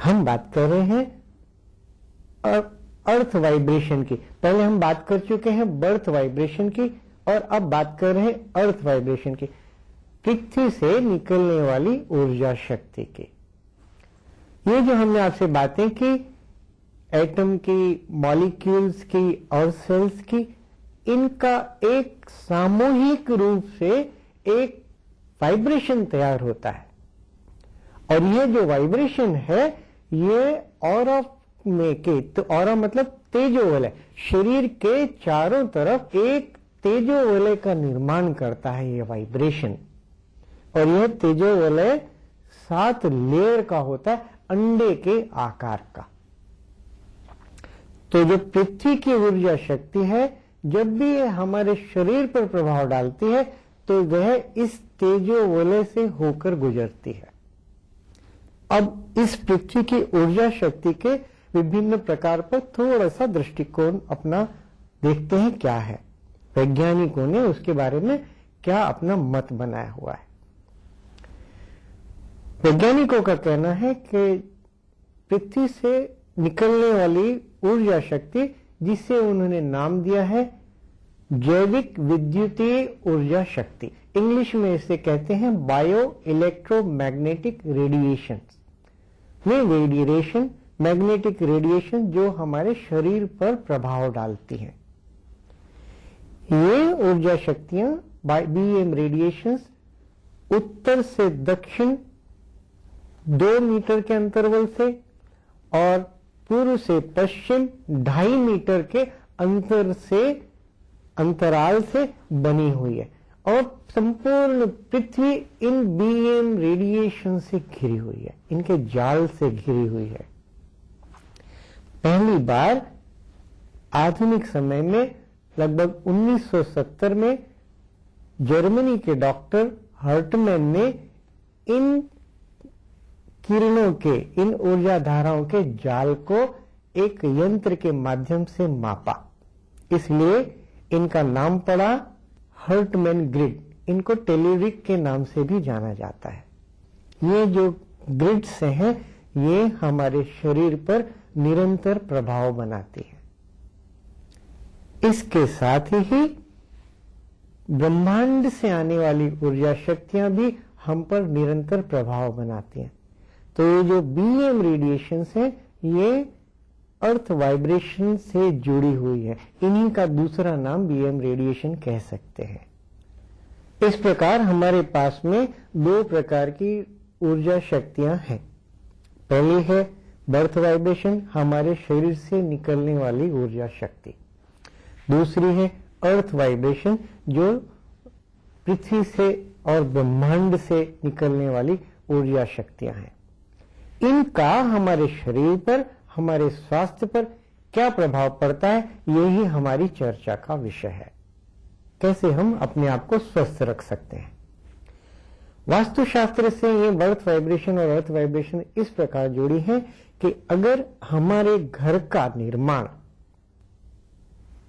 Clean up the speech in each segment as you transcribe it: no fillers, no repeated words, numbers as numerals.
हम बात कर रहे हैं अर्थ वाइब्रेशन की। पहले हम बात कर चुके हैं बर्थ वाइब्रेशन की और अब बात कर रहे हैं अर्थ वाइब्रेशन की, पृथ्वी से निकलने वाली ऊर्जा शक्ति की। ये जो हमने आपसे बातें की एटम की, मॉलिक्यूल्स की और सेल्स की, इनका एक सामूहिक रूप से एक वाइब्रेशन तैयार होता है और ये जो वाइब्रेशन है ये ऑरा में के, तो ऑरा मतलब तेजोवलय, शरीर के चारों तरफ एक तेजोवलय का निर्माण करता है ये वाइब्रेशन। और यह तेजोवलय 7 लेयर का होता है, अंडे के आकार का। तो जो पृथ्वी की ऊर्जा शक्ति है, जब भी ये हमारे शरीर पर प्रभाव डालती है तो वह इस तेजोवलय से होकर गुजरती है। अब इस पृथ्वी की ऊर्जा शक्ति के विभिन्न प्रकार पर थोड़ा सा दृष्टिकोण अपना देखते हैं क्या है, वैज्ञानिकों ने उसके बारे में क्या अपना मत बनाया हुआ है। वैज्ञानिकों का कहना है कि पृथ्वी से निकलने वाली ऊर्जा शक्ति, जिसे उन्होंने नाम दिया है जैविक विद्युतीय ऊर्जा शक्ति, इंग्लिश में इसे कहते हैं bio electromagnetic radiation. Radiation, magnetic radiation जो हमारे शरीर पर प्रभाव डालती हैं। ये ऊर्जा शक्तियां बीएम रेडिएशंस उत्तर से दक्षिण 2 मीटर के अंतराल से और पूर्व से पश्चिम 2.5 मीटर के अंतराल से बनी हुई है और संपूर्ण पृथ्वी इन बीएम रेडिएशन से घिरी हुई है, इनके जाल से घिरी हुई है। पहली बार आधुनिक समय में लगभग 1970 में जर्मनी के डॉक्टर हर्टमैन ने इन किरणों के, इन ऊर्जा धाराओं के जाल को एक यंत्र के माध्यम से मापा, इसलिए इनका नाम पड़ा हर्टमैन ग्रिड। इनको टेलीरिक के नाम से भी जाना जाता है। ये जो ग्रिड्स हैं ये हमारे शरीर पर निरंतर प्रभाव बनाती है। इसके साथ ही ब्रह्मांड से आने वाली ऊर्जा शक्तियां भी हम पर निरंतर प्रभाव बनाती हैं। तो ये जो बीएम रेडिएशंस हैं ये अर्थ वाइब्रेशन से जुड़ी हुई है, इन्हीं का दूसरा नाम बीएम रेडिएशन कह सकते हैं। इस प्रकार हमारे पास में 2 प्रकार की ऊर्जा शक्तियां हैं। पहली है बर्थ वाइब्रेशन, हमारे शरीर से निकलने वाली ऊर्जा शक्ति। दूसरी है अर्थ वाइब्रेशन, जो पृथ्वी से और ब्रह्मांड से निकलने वाली ऊर्जा शक्तियां हैं। इनका हमारे शरीर पर, हमारे स्वास्थ्य पर क्या प्रभाव पड़ता है, यही हमारी चर्चा का विषय है। कैसे हम अपने आप को स्वस्थ रख सकते हैं। वास्तुशास्त्र से ये बर्थ वाइब्रेशन और अर्थ वाइब्रेशन इस प्रकार जुड़ी है कि अगर हमारे घर का निर्माण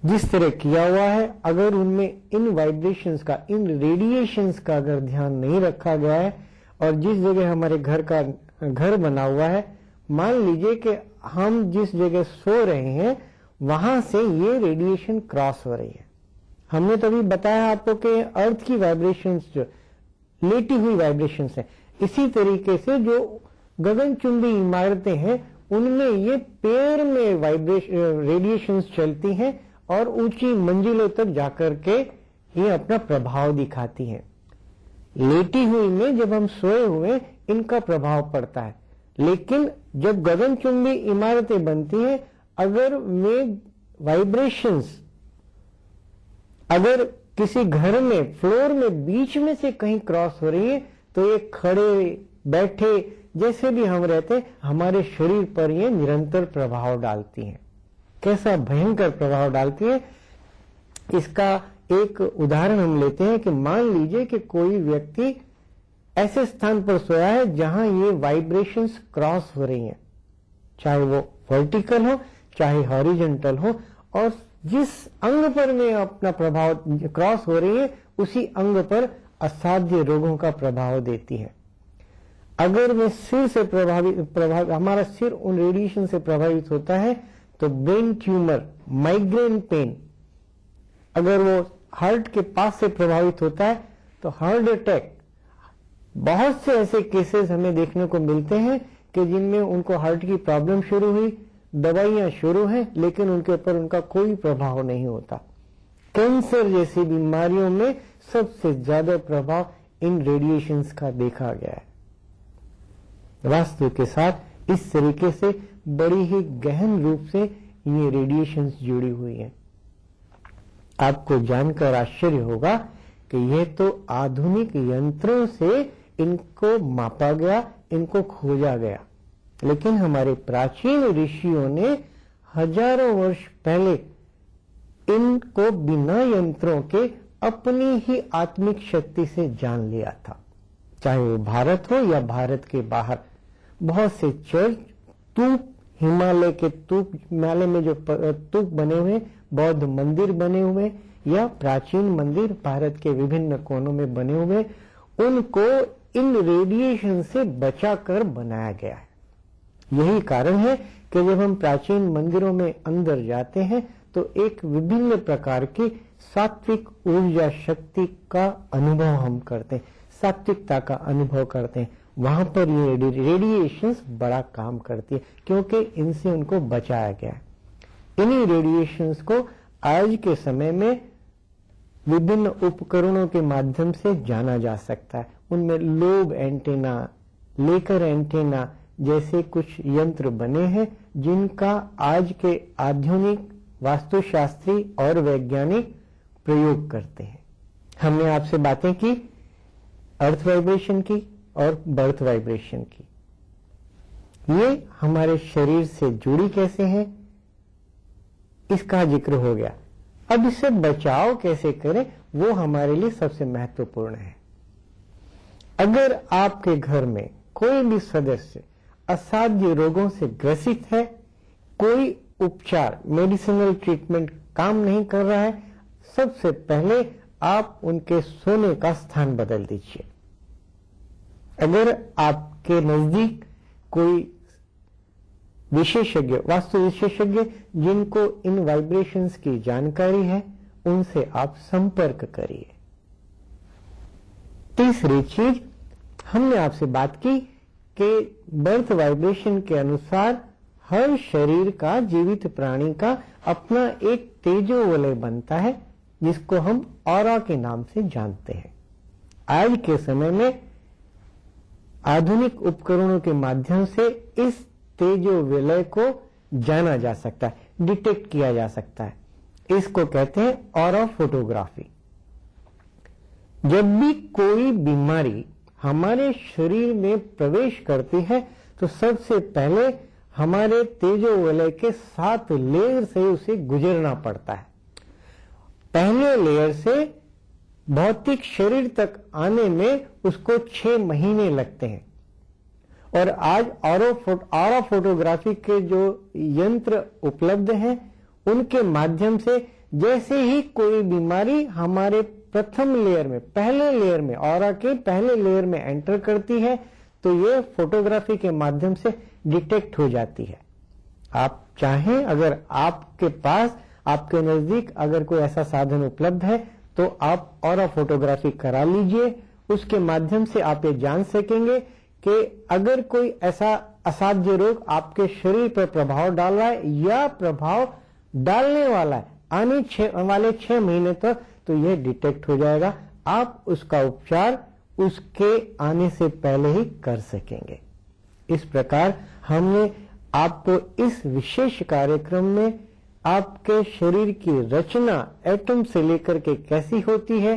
जिस तरह किया हुआ है, अगर उनमें इन वाइब्रेशंस का, इन रेडिएशंस का अगर ध्यान नहीं रखा गया है और जिस जगह हमारे घर बना हुआ है, मान लीजिए कि हम जिस जगह सो रहे हैं वहां से ये रेडिएशन क्रॉस हो रही है। हमने तो अभी बताया आपको कि अर्थ की वाइब्रेशंस जो लेटी हुई वाइब्रेशंस हैं, इसी तरीके से जो गगनचुंबी इमारतें हैं उनमें ये पेड़ में रेडिएशंस चलती हैं और ऊंची मंजिलों तक जाकर के ये अपना प्रभाव दिखाती हैं। लेटी हुई में जब हम सोए हुए इनका प्रभाव पड़ता है, लेकिन जब गगनचुंबी इमारतें बनती हैं, अगर वे वाइब्रेशंस अगर किसी घर में फ्लोर में बीच में से कहीं क्रॉस हो रही है तो ये खड़े बैठे जैसे भी हम रहते हैं हमारे शरीर पर ये निरंतर प्रभाव डालती हैं। कैसा भयंकर प्रभाव डालती है, इसका एक उदाहरण हम लेते हैं कि मान लीजिए कि कोई व्यक्ति ऐसे स्थान पर सोया है जहां ये वाइब्रेशंस क्रॉस हो रही हैं, चाहे वो वर्टिकल हो चाहे हॉरिजॉन्टल हो, और जिस अंग पर में अपना प्रभाव क्रॉस हो रही है उसी अंग पर असाध्य रोगों का प्रभाव देती है। अगर मैं सिर से प्रभावित हमारा सिर उन रेडिएशन से प्रभावित होता है तो ब्रेन ट्यूमर, माइग्रेन पेन, अगर वो हार्ट के पास से प्रभावित होता है तो हार्ट अटैक, बहुत से ऐसे केसेस हमें देखने को मिलते हैं कि जिनमें उनको हार्ट की प्रॉब्लम शुरू हुई, दवाइयां शुरू हैं, लेकिन उनके ऊपर उनका कोई प्रभाव नहीं होता। कैंसर जैसी बीमारियों में सबसे ज्यादा प्रभाव इन रेडिएशंस का देखा गया है। वास्तु के साथ इस तरीके से बड़ी ही गहन रूप से ये रेडिएशंस जुड़ी हुई हैं। आपको जानकर आश्चर्य होगा कि यह तो आधुनिक यंत्रों से इनको मापा गया, इनको खोजा गया, लेकिन हमारे प्राचीन ऋषियों ने हजारों वर्ष पहले इनको बिना यंत्रों के अपनी ही आत्मिक शक्ति से जान लिया था। चाहे वो भारत हो या भारत के बाहर, बहुत से चर्च, स्तूप, हिमालय में जो स्तूप बने हुए, बौद्ध मंदिर बने हुए या प्राचीन मंदिर भारत के विभिन्न कोनों में बने हुए, उनको इन रेडिएशन से बचाकर बनाया गया है। यही कारण है कि जब हम प्राचीन मंदिरों में अंदर जाते हैं तो एक विभिन्न प्रकार की सात्विक ऊर्जा शक्ति का अनुभव हम करते हैं, सात्विकता का अनुभव करते हैं। वहां पर ये रेडिएशंस बड़ा काम करती है क्योंकि इनसे उनको बचाया गया है। इन्हीं रेडिएशंस को आज के समय में विभिन्न उपकरणों के माध्यम से जाना जा सकता है। उनमें लोब एंटेना, लेकर एंटेना जैसे कुछ यंत्र बने हैं जिनका आज के आधुनिक वास्तुशास्त्री और वैज्ञानिक प्रयोग करते हैं। हमने आपसे बातें की अर्थ वाइब्रेशन की और बर्थ वाइब्रेशन की। ये हमारे शरीर से जुड़ी कैसे हैं इसका जिक्र हो गया। अब इससे बचाव कैसे करें वो हमारे लिए सबसे महत्वपूर्ण है। अगर आपके घर में कोई भी सदस्य असाध्य रोगों से ग्रसित है, कोई उपचार, मेडिसिनल ट्रीटमेंट काम नहीं कर रहा है, सबसे पहले आप उनके सोने का स्थान बदल दीजिए। अगर आपके नजदीक कोई विशेषज्ञ, वास्तु विशेषज्ञ जिनको इन वाइब्रेशंस की जानकारी है, उनसे आप संपर्क करिए। तीसरी चीज, हमने आपसे बात की कि बर्थ वाइब्रेशन के अनुसार हर शरीर का, जीवित प्राणी का अपना एक तेजो वलय बनता है जिसको हम ऑरा के नाम से जानते हैं। आज के समय में आधुनिक उपकरणों के माध्यम से इस तेजो विलय को जाना जा सकता है, डिटेक्ट किया जा सकता है। इसको कहते हैं ऑरा फोटोग्राफी। जब भी कोई बीमारी हमारे शरीर में प्रवेश करती है तो सबसे पहले हमारे तेजो वलय के 7 लेयर से उसे गुजरना पड़ता है। पहले लेयर से भौतिक शरीर तक आने में उसको 6 महीने लगते हैं। और आज ऑरा फोटोग्राफी के जो यंत्र उपलब्ध हैं उनके माध्यम से जैसे ही कोई बीमारी हमारे प्रथम लेयर में, पहले लेयर में, ऑरा के पहले लेयर में एंटर करती है तो ये फोटोग्राफी के माध्यम से डिटेक्ट हो जाती है। आप चाहें, अगर आपके पास, आपके नजदीक अगर कोई ऐसा साधन उपलब्ध है तो आप ऑरा फोटोग्राफी करा लीजिए। उसके माध्यम से आप ये जान सकेंगे कि अगर कोई ऐसा असाध्य रोग आपके शरीर पर प्रभाव डाल रहा है या प्रभाव डालने वाला है आने वाले 6 महीने तक, तो यह डिटेक्ट हो जाएगा। आप उसका उपचार उसके आने से पहले ही कर सकेंगे। इस प्रकार हमने आपको इस विशेष कार्यक्रम में आपके शरीर की रचना एटम से लेकर के कैसी होती है,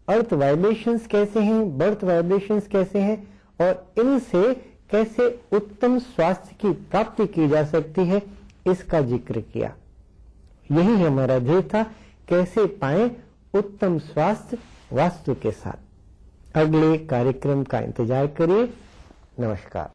अर्थ वाइब्रेशंस कैसे हैं, बर्थ वाइब्रेशंस कैसे हैं और इनसे कैसे उत्तम स्वास्थ्य की प्राप्ति की जा सकती है, इसका जिक्र किया। यही हमारा ध्येय था, कैसे पाएं उत्तम स्वास्थ्य वास्तु के साथ। अगले कार्यक्रम का इंतजार करिए। नमस्कार।